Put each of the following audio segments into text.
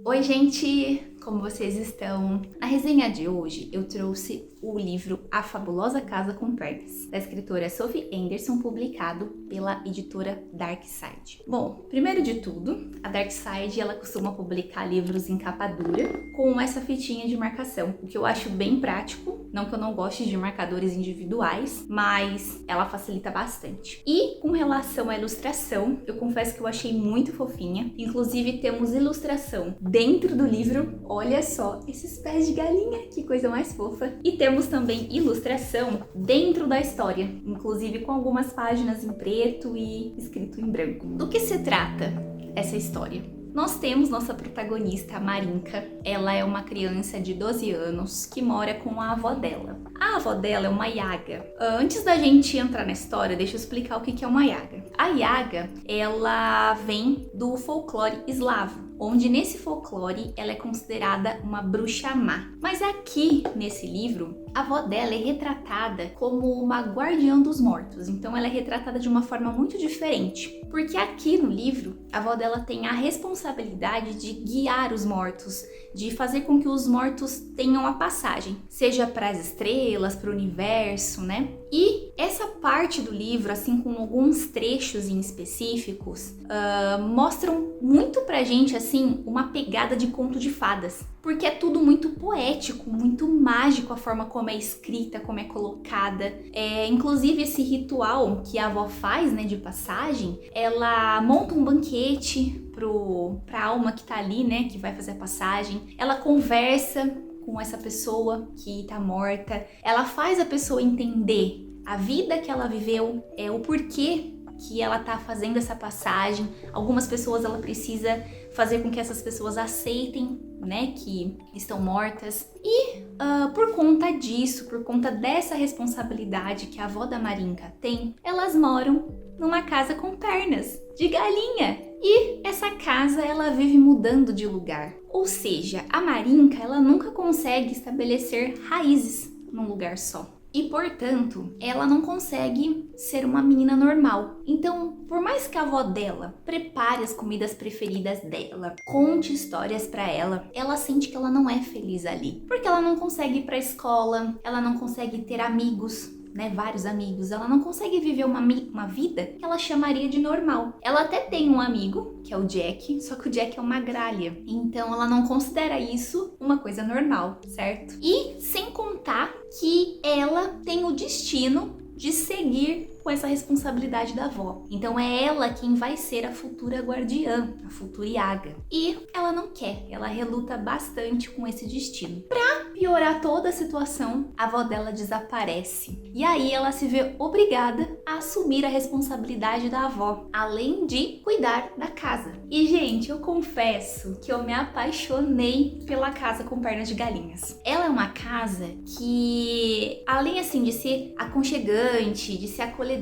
Oi, gente! Como vocês estão? Na resenha de hoje, eu trouxe o livro A Fabulosa Casa com Pernas, da escritora Sophie Anderson, publicado pela editora Darkside. Bom, primeiro de tudo, a Darkside ela costuma publicar livros em capa dura com essa fitinha de marcação, o que eu acho bem prático. Não que eu não goste de marcadores individuais, mas ela facilita bastante. E com relação à ilustração, eu confesso que eu achei muito fofinha. Inclusive temos ilustração dentro do livro. Olha só esses pés de galinha, que coisa mais fofa. E temos também ilustração dentro da história, inclusive com algumas páginas em preto e escrito em branco. Do que se trata essa história? Nós temos nossa protagonista, a Marinka. Ela é uma criança de 12 anos que mora com a avó dela. A avó dela é uma Yaga. Antes da gente entrar na história, deixa eu explicar o que é uma Yaga. A Yaga, ela vem do folclore eslavo, onde nesse folclore ela é considerada uma bruxa má. Mas aqui, nesse livro, a avó dela é retratada como uma guardiã dos mortos. Então ela é retratada de uma forma muito diferente. Porque aqui no livro, a avó dela tem a responsabilidade de guiar os mortos, de fazer com que os mortos tenham a passagem, seja para as estrelas, para o universo, né? E essa parte do livro, assim como alguns trechos em específicos, mostram muito pra gente, assim, uma pegada de conto de fadas. Porque é tudo muito poético, muito mágico a forma como é escrita, como é colocada. Inclusive esse ritual que a avó faz, né, de passagem, ela monta um banquete pra alma que tá ali, né, que vai fazer a passagem. Ela conversa com essa pessoa que tá morta. Ela faz a pessoa entender a vida que ela viveu, o porquê que ela tá fazendo essa passagem. Algumas pessoas ela precisa fazer com que essas pessoas aceitem, né, que estão mortas. E por conta disso, por conta dessa responsabilidade que a avó da Marinka tem, elas moram numa casa com pernas de galinha. E essa casa ela vive mudando de lugar. Ou seja, a Marinka ela nunca consegue estabelecer raízes num lugar só. E, portanto, ela não consegue ser uma menina normal. Então, por mais que a avó dela prepare as comidas preferidas dela, conte histórias pra ela, ela sente que ela não é feliz ali. Porque ela não consegue ir pra escola, ela não consegue ter amigos, né, vários amigos, ela não consegue viver uma vida que ela chamaria de normal. Ela até tem um amigo, que é o Jack, só que o Jack é uma gralha, então ela não considera isso uma coisa normal, certo? E sem contar que ela tem o destino de seguir com essa responsabilidade da avó. Então é ela quem vai ser a futura guardiã, a futura Yaga. E ela não quer, ela reluta bastante com esse destino. Pra piorar toda a situação, a avó dela desaparece. E aí ela se vê obrigada a assumir a responsabilidade da avó, além de cuidar da casa. E, gente, eu confesso que eu me apaixonei pela casa com pernas de galinhas. Ela é uma casa que, além assim de ser aconchegante, de ser acolhedora,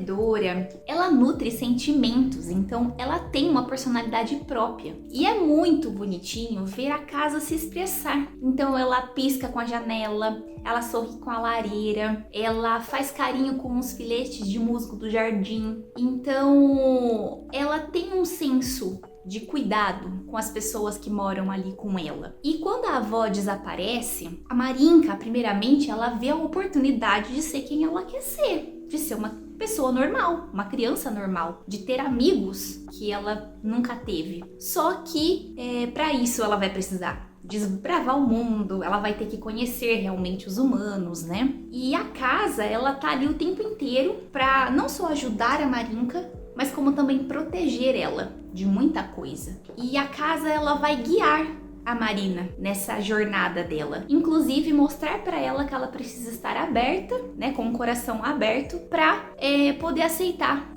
ela nutre sentimentos, então ela tem uma personalidade própria. E é muito bonitinho ver a casa se expressar. Então ela pisca com a janela, ela sorri com a lareira, ela faz carinho com os filetes de musgo do jardim. Então ela tem um senso de cuidado com as pessoas que moram ali com ela. E quando a avó desaparece, a Marinka, primeiramente, ela vê a oportunidade de ser quem ela quer ser, de ser uma pessoa normal, uma criança normal, de ter amigos que ela nunca teve. Só que para isso ela vai precisar desbravar o mundo, ela vai ter que conhecer realmente os humanos, né? E a casa, ela tá ali o tempo inteiro para não só ajudar a Marinka, mas como também proteger ela de muita coisa. E a casa, ela vai guiar a Marina nessa jornada dela. Inclusive mostrar para ela que ela precisa estar aberta, né, com o coração aberto, para poder aceitar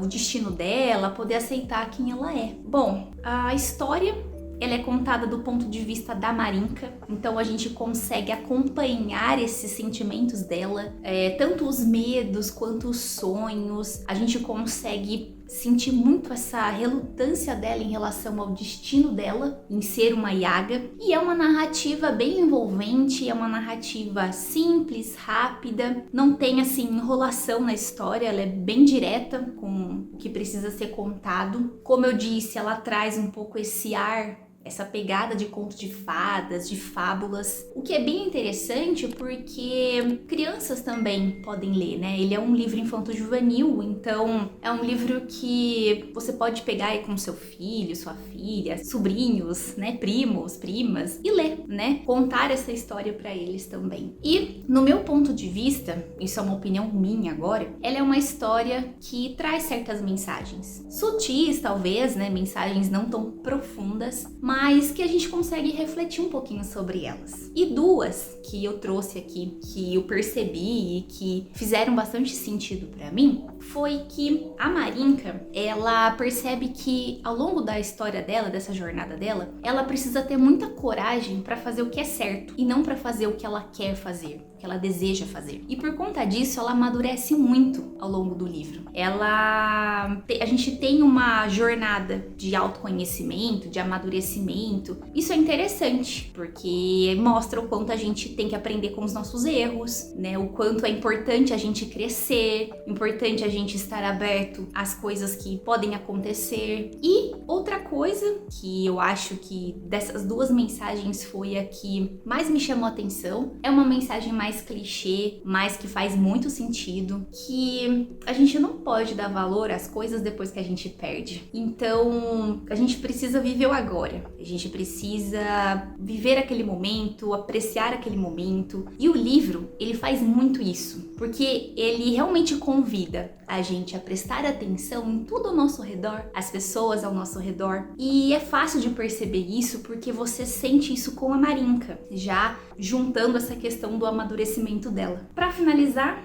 o destino dela, poder aceitar quem ela é. Bom, a história ela é contada do ponto de vista da Marinka, então a gente consegue acompanhar esses sentimentos dela, tanto os medos quanto os sonhos. A gente consegue sentir muito essa relutância dela em relação ao destino dela em ser uma Yaga. E é uma narrativa bem envolvente, é uma narrativa simples, rápida, não tem assim enrolação na história, ela é bem direta com o que precisa ser contado. Como eu disse, ela traz um pouco esse ar essa pegada de conto de fadas, de fábulas, o que é bem interessante porque crianças também podem ler, né? Ele é um livro infanto-juvenil, então é um livro que você pode pegar aí com seu filho, sua filha, sobrinhos, né? Primos, primas e ler, né? Contar essa história para eles também. E no meu ponto de vista, isso é uma opinião minha agora, ela é uma história que traz certas mensagens. Sutis, talvez, né? Mensagens não tão profundas, mas que a gente consegue refletir um pouquinho sobre elas. E duas que eu trouxe aqui, que eu percebi e que fizeram bastante sentido para mim, foi que a Marinka, ela percebe que ao longo da história dela, dessa jornada dela, ela precisa ter muita coragem para fazer o que é certo e não para fazer o que ela quer fazer, o que ela deseja fazer. E por conta disso, ela amadurece muito ao longo do livro. A gente tem uma jornada de autoconhecimento, de amadurecimento. Isso é interessante, porque mostra o quanto a gente tem que aprender com os nossos erros, né? O quanto é importante a gente crescer, importante a gente estar aberto às coisas que podem acontecer. E outra coisa que eu acho que dessas duas mensagens foi a que mais me chamou a atenção, é uma mensagem mais clichê, mas que faz muito sentido, que a gente não pode dar valor às coisas depois que a gente perde. Então, a gente precisa viver o agora. A gente precisa viver aquele momento, apreciar aquele momento. E o livro, ele faz muito isso, porque ele realmente convida a gente a prestar atenção em tudo ao nosso redor, as pessoas ao nosso redor. E é fácil de perceber isso porque você sente isso com a Marinka, já juntando essa questão do amadurecimento dela. Para finalizar,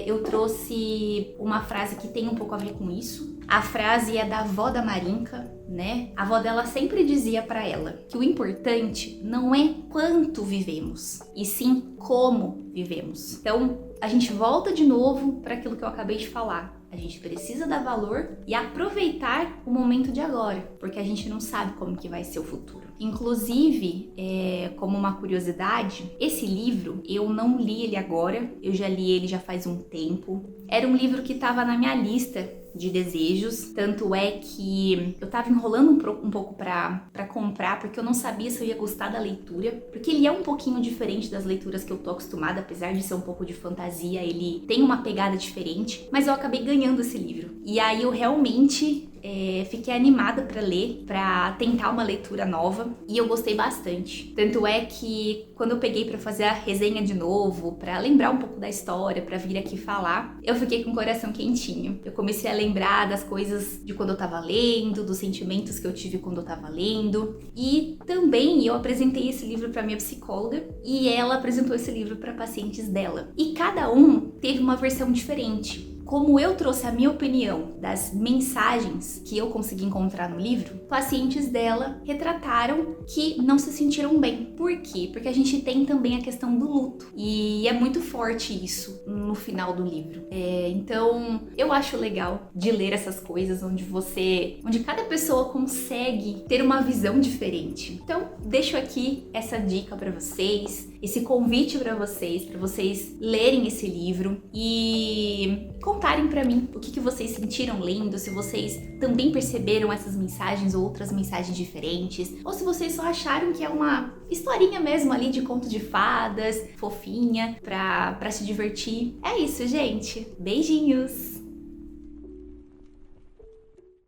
eu trouxe uma frase que tem um pouco a ver com isso. A frase é da avó da Marinka, né? A avó dela sempre dizia para ela que o importante não é quanto vivemos, e sim como vivemos. Então, a gente volta de novo para aquilo que eu acabei de falar. A gente precisa dar valor e aproveitar o momento de agora, porque a gente não sabe como que vai ser o futuro. Inclusive, como uma curiosidade, esse livro eu não li ele agora, eu já li ele já faz um tempo. Era um livro que estava na minha lista de desejos, tanto é que eu tava enrolando um pouco pra comprar, porque eu não sabia se eu ia gostar da leitura, porque ele é um pouquinho diferente das leituras que eu tô acostumada, apesar de ser um pouco de fantasia, ele tem uma pegada diferente, mas eu acabei ganhando esse livro. E aí eu realmente fiquei animada para ler, para tentar uma leitura nova, e eu gostei bastante. Tanto é que quando eu peguei para fazer a resenha de novo, para lembrar um pouco da história, para vir aqui falar, eu fiquei com o coração quentinho. Eu comecei a lembrar das coisas de quando eu tava lendo, dos sentimentos que eu tive quando eu tava lendo, e também eu apresentei esse livro para minha psicóloga e ela apresentou esse livro para pacientes dela. E cada um teve uma versão diferente. Como eu trouxe a minha opinião das mensagens que eu consegui encontrar no livro, pacientes dela retrataram que não se sentiram bem. Por quê? Porque a gente tem também a questão do luto. E é muito forte isso no final do livro. Então, eu acho legal de ler essas coisas onde cada pessoa consegue ter uma visão diferente. Então, deixo aqui essa dica para vocês, esse convite para vocês lerem esse livro e contarem para mim o que vocês sentiram lendo, se vocês também perceberam essas mensagens ou outras mensagens diferentes, ou se vocês só acharam que é uma historinha mesmo ali de conto de fadas, fofinha, pra se divertir. É isso, gente. Beijinhos!